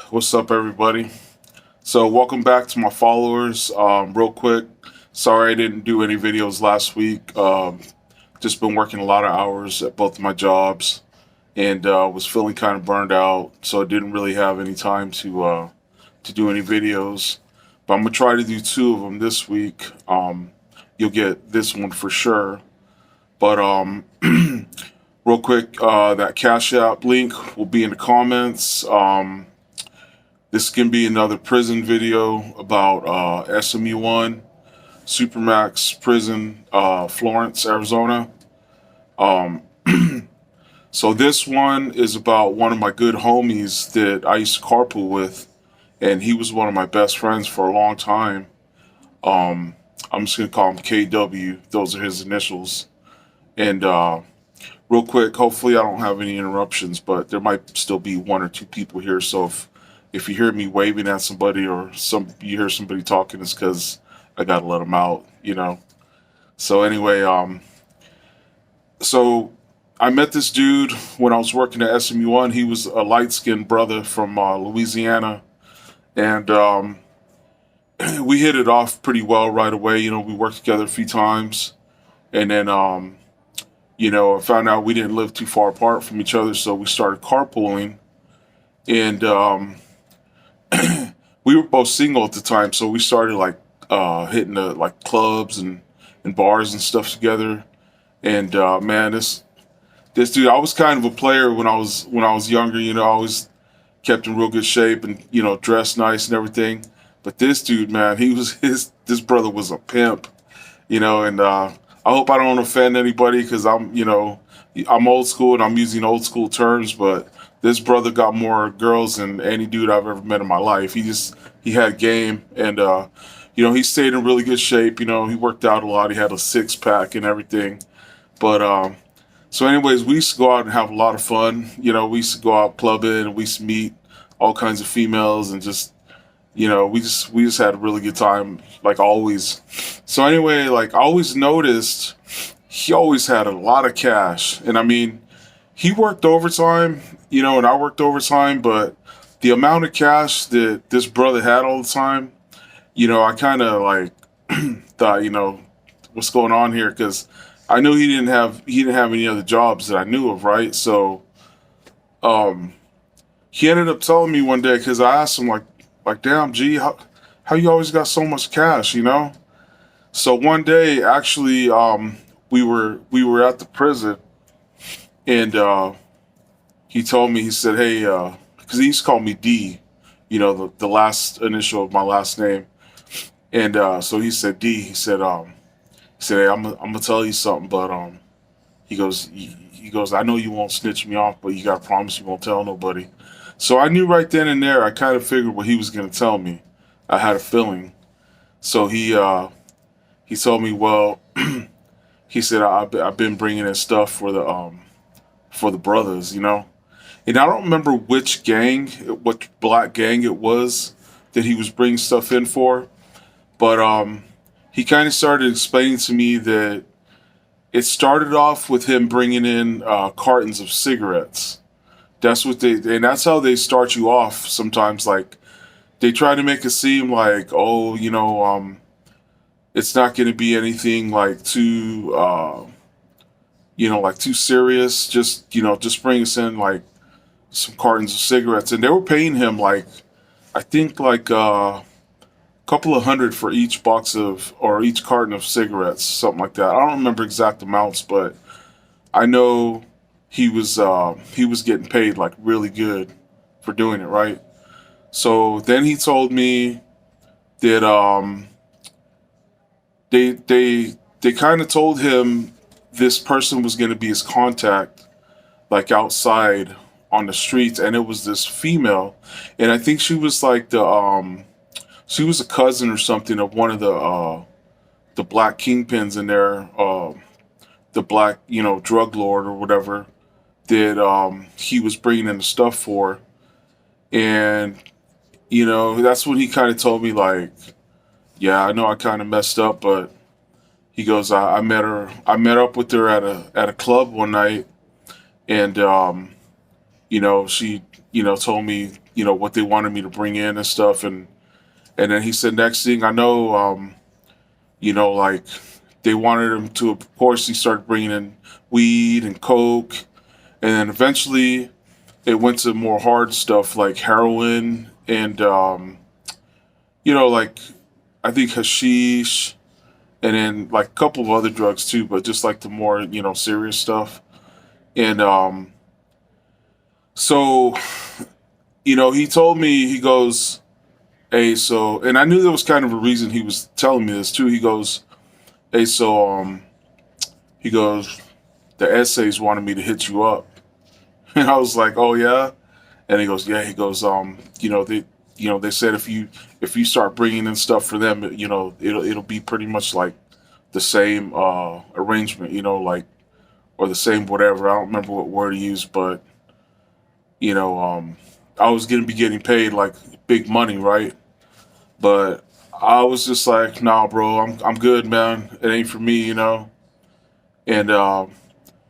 What's up, everybody? So, welcome back to my followers. Real quick, sorry I didn't do any videos last week. Just been working a lot of hours at both of my jobs, and was feeling kind of burned out, so I didn't really have any time to do any videos. But I'm gonna try to do two of them this week. You'll get this one for sure. But real quick, that Cash App link will be in the comments. This can be another prison video about SMU1, Supermax Prison, Florence, Arizona. Um, so this one is about one of my good homies that I used to carpool with, and he was one of my best friends for a long time. Um, I'm just gonna call him KW. Those are his initials. And real quick, hopefully I don't have any interruptions, but there might still be one or two people here. So if you hear me waving at somebody or you hear somebody talking, it's because I gotta let them out. So anyway, so I met this dude when I was working at SMU1. He was a light skinned brother from Louisiana, and we hit it off pretty well right away. We worked together a few times, and then I found out we didn't live too far apart from each other, so we started carpooling, and we were both single at the time, so we started like hitting the like clubs and bars and stuff together. And man, this dude, I was kind of a player when I was younger. I always kept in real good shape and dressed nice and everything. But this dude, man, this brother was a pimp. And I hope I don't offend anybody because I'm old school and I'm using old school terms, but this brother got more girls than any dude I've ever met in my life. He had game, and he stayed in really good shape. He worked out a lot. He had a six pack and everything. But so anyways, we used to go out and have a lot of fun. We used to go out clubbing and we used to meet all kinds of females and just we just had a really good time, like always. So anyway, like I always noticed he always had a lot of cash. And I mean, he worked overtime, and I worked overtime, but the amount of cash that this brother had all the time, I kind of like thought, what's going on here? Because I knew he didn't have any other jobs that I knew of, right? So um, he ended up telling me one day because I asked him like, damn, G, how you always got so much cash? So one day, actually, we were at the prison, and he told me, he said, hey, because he used to call me D, the last initial of my last name, and so he said D. He said, hey, I'm gonna tell you something, but he goes, I know you won't snitch me off, but you gotta promise you won't tell nobody. So I knew right then and there. I kind of figured what he was gonna tell me. I had a feeling. So he told me, well, he said I've been bringing in stuff for the brothers. And I don't remember which gang, what black gang it was that he was bringing stuff in for, but he kind of started explaining to me that it started off with him bringing in cartons of cigarettes. And that's how they start you off sometimes. Like they try to make it seem like, oh, it's not going to be anything like like too serious. Just bring us in like some cartons of cigarettes, and they were paying him like, I think like a couple of hundred for each box of or each carton of cigarettes, something like that. I don't remember exact amounts, but I know he was getting paid like really good for doing it, right? So then he told me that they kind of told him this person was going to be his contact, like outside on the streets, and it was this female, and I think she was like she was a cousin or something of one of the black kingpins in there, the black drug lord or whatever that he was bringing in the stuff for, and that's when he kind of told me like, yeah, I know I kind of messed up, but he goes, I met up with her at a club one night, and she told me what they wanted me to bring in and stuff. And then he said, next thing I know, like they wanted him to, of course, he started bringing in weed and coke. And then eventually it went to more hard stuff like heroin and, like I think hashish and then like a couple of other drugs too, but just like the more, serious stuff. And so, he told me, he goes, hey, so, and I knew there was kind of a reason he was telling me this too. He goes, hey, so, he goes, the essays wanted me to hit you up. And I was like, oh yeah? And he goes, yeah, he goes, they said if you start bringing in stuff for them, it'll be pretty much like the same, arrangement, like, or the same whatever. I don't remember what word he used, but, I was going to be getting paid like big money, right? But I was just like, nah, bro, I'm good, man. It ain't for me, And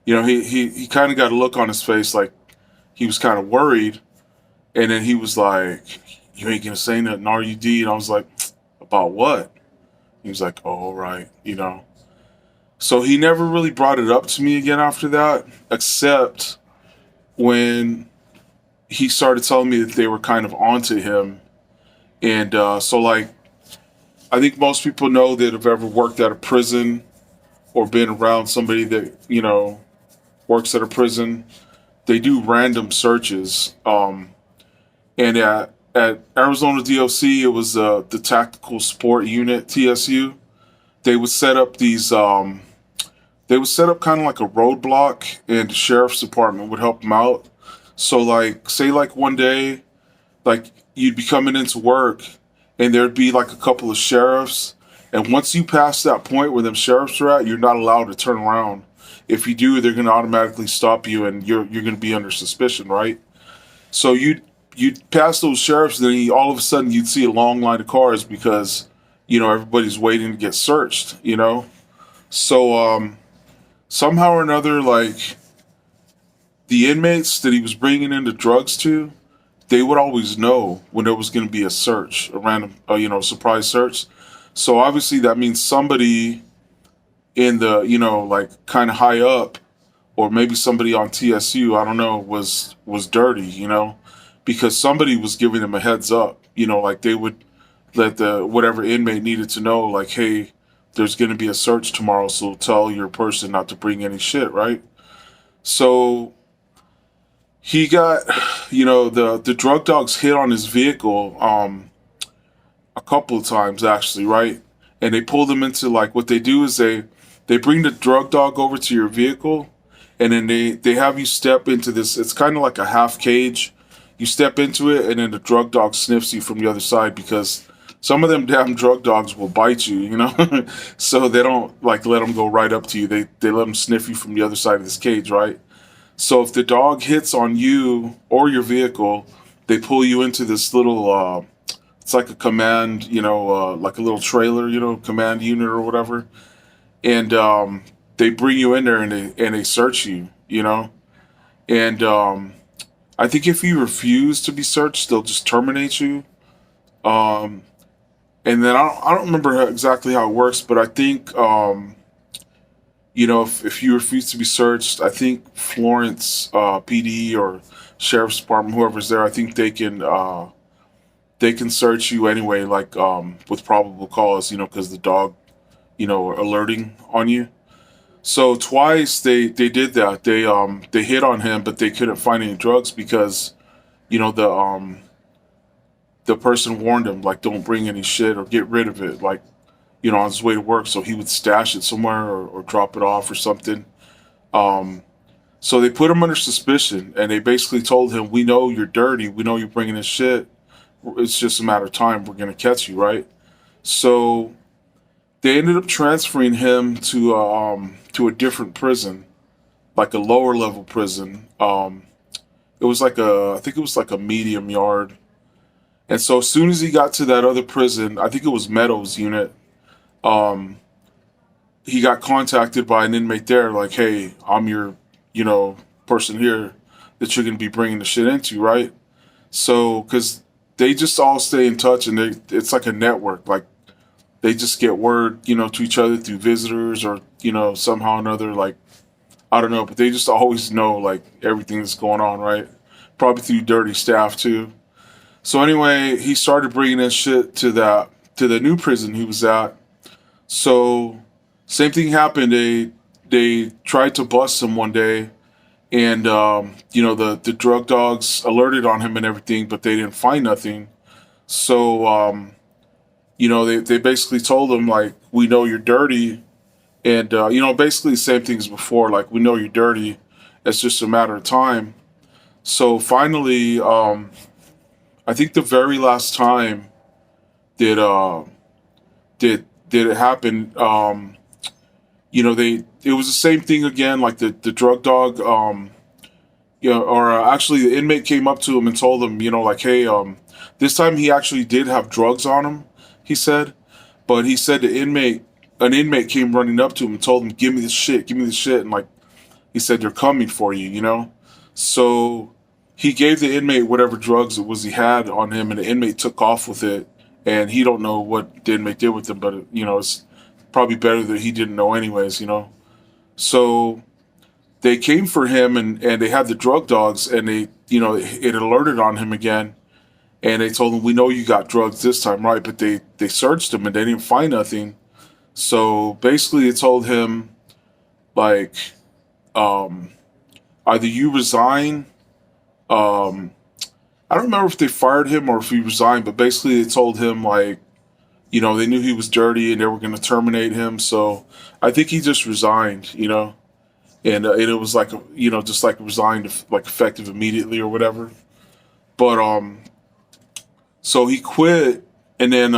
he kind of got a look on his face like he was kind of worried, and then he was like, "You ain't gonna say nothing, are you, D?" And I was like, "About what?" He was like, "Oh, all right." So he never really brought it up to me again after that, except when he started telling me that they were kind of onto him, and so like I think most people know that have ever worked at a prison or been around somebody that works at a prison. They do random searches, and at Arizona DOC, it was the Tactical Support Unit (TSU). They would set up these. They would set up kind of like a roadblock, and the sheriff's department would help them out. So, like, say, like one day, like you'd be coming into work, and there'd be like a couple of sheriffs, and once you pass that point where them sheriffs are at, you're not allowed to turn around. If you do, they're going to automatically stop you, and you're going to be under suspicion, right? So you'd pass those sheriffs, and then all of a sudden you'd see a long line of cars because everybody's waiting to get searched. So somehow or another, like the inmates that he was bringing in the drugs to, they would always know when there was going to be a search, a random, surprise search. So obviously that means somebody in the, like kind of high up, or maybe somebody on TSU, I don't know, was dirty, because somebody was giving them a heads up, like they would let the whatever inmate needed to know, like, hey, there's going to be a search tomorrow, so tell your person not to bring any shit, right? So he got, the drug dogs hit on his vehicle a couple of times actually, right? And they pulled him into, like, what they do is they bring the drug dog over to your vehicle, and then they have you step into this. It's kind of like a half cage. You step into it, and then the drug dog sniffs you from the other side because some of them damn drug dogs will bite you. So they don't like let them go right up to you. They let them sniff you from the other side of this cage, right? So if the dog hits on you or your vehicle, they pull you into this little. It's like a command, like a little trailer, command unit or whatever, and they bring you in there and they search you. And I think if you refuse to be searched, they'll just terminate you. Um, and then I don't remember exactly how it works, but I think if you refuse to be searched, I think Florence PD or Sheriff's Department, whoever's there, I think they can search you anyway, like with probable cause, because the dog, alerting on you. So twice they did that. They hit on him, but they couldn't find any drugs because, the person warned him, like, don't bring any shit or get rid of it, like, on his way to work. So he would stash it somewhere or drop it off or something. Um, so they put him under suspicion, and they basically told him, we know you're dirty. We know you're bringing this shit. It's just a matter of time. We're going to catch you, right? So they ended up transferring him to a different prison, like a lower level prison. It was like I think it was like a medium yard. And so as soon as he got to that other prison, I think it was Meadows unit, um, he got contacted by an inmate there, like, hey, I'm your, person here that you're going to be bringing the shit into, right? So, because they just all stay in touch, and it's like a network. Like they just get word, to each other through visitors, or somehow or another. Like I don't know, but they just always know like everything that's going on, right? Probably through dirty staff too. So anyway, he started bringing in shit to the new prison he was at. So same thing happened. They tried to bust him one day, and the drug dogs alerted on him and everything, but they didn't find nothing. So they basically told him like, we know you're dirty, and basically the same thing as before. Like we know you're dirty. It's just a matter of time. So finally, I think the very last time that did it happen, they it was the same thing again. Like the drug dog, or actually the inmate came up to him and told him, like, hey, this time he actually did have drugs on him. He said, but he said an inmate came running up to him and told him, give me this shit, and like he said, they're coming for you. So he gave the inmate whatever drugs it was he had on him, and the inmate took off with it, and he don't know what the inmate did with them, but it's probably better that he didn't know anyways. So they came for him, and they had the drug dogs, and it alerted on him again, and they told him, we know you got drugs this time, right? But they searched him and they didn't find nothing. So basically they told him like, um, either you resign, um, I don't remember if they fired him or if he resigned, but basically they told him like, they knew he was dirty and they were going to terminate him. So I think he just resigned. And it was like, just like resigned, like effective immediately or whatever. But so he quit, and then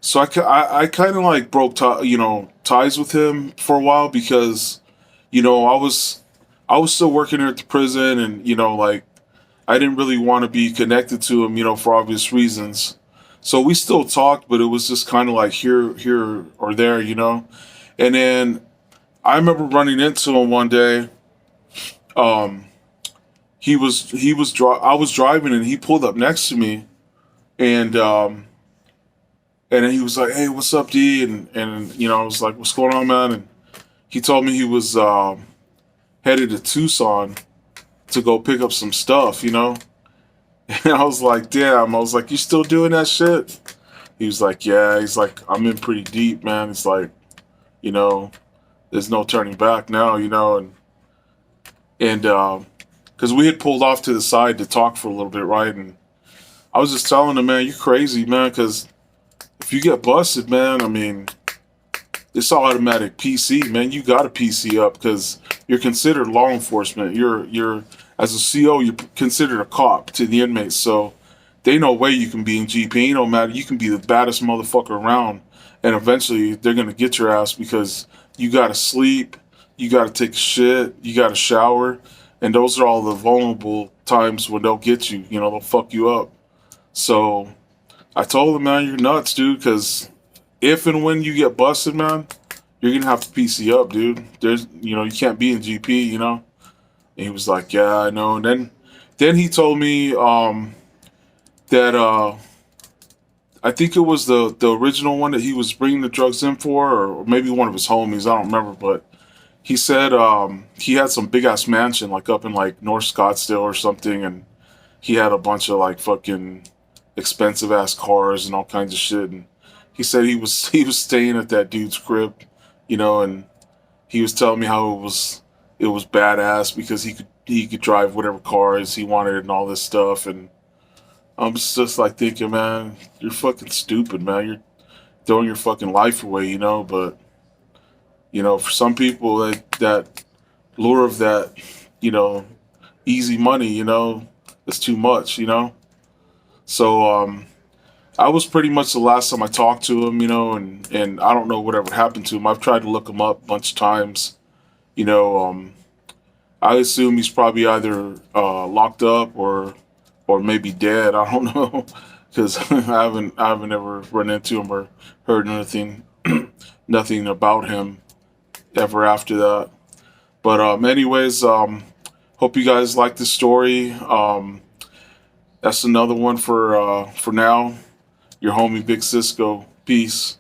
so I kind of like broke ties with him for a while, because I was still working here at the prison, and like I didn't really want to be connected to him, for obvious reasons. So we still talked, but it was just kind of like here or there. And then I remember running into him one day. Um, I was driving, and he pulled up next to me, and and then he was like, "Hey, what's up, D?" And I was like, "What's going on, man?" And he told me he was headed to Tucson to go pick up some stuff. And I was like, "Damn!" I was like, "You still doing that shit?" He was like, "Yeah." He's like, "I'm in pretty deep, man." It's like, you know, there's no turning back now. And because we had pulled off to the side to talk for a little bit, right? And I was just telling him, man, you're crazy, man, because if you get busted, man, I mean, it's automatic PC, man. You got to PC up because you're considered law enforcement. You're as a CO, you're considered a cop to the inmates. So they no way you can be in GP. No matter, you can be the baddest motherfucker around, and eventually they're gonna get your ass because you gotta sleep, you gotta take a shit, you gotta shower, and those are all the vulnerable times when they'll get you. They'll fuck you up. So I told him, man, you're nuts, dude, because if and when you get busted, man, you're gonna have to PC up, dude. You can't be in GP. And he was like, yeah, I know. And then he told me that I think it was the original one that he was bringing the drugs in for, or maybe one of his homies. I don't remember, but he said he had some big ass mansion like up in like North Scottsdale or something, and he had a bunch of like fucking expensive ass cars and all kinds of shit. And he said he was staying at that dude's crib, and he was telling me how it was badass because he could drive whatever cars he wanted and all this stuff. And I'm just like thinking, man, you're fucking stupid, man. You're throwing your fucking life away. But for some people, that lure of that, you know, easy money, is too much. So I was pretty much the last time I talked to him, and I don't know whatever happened to him. I've tried to look him up a bunch of times. You know, I assume he's probably either locked up or maybe dead. I don't know because I haven't ever run into him or heard anything nothing about him ever after that. But anyways, hope you guys like the story. That's another one for now. Your homie Big Cisco. Peace.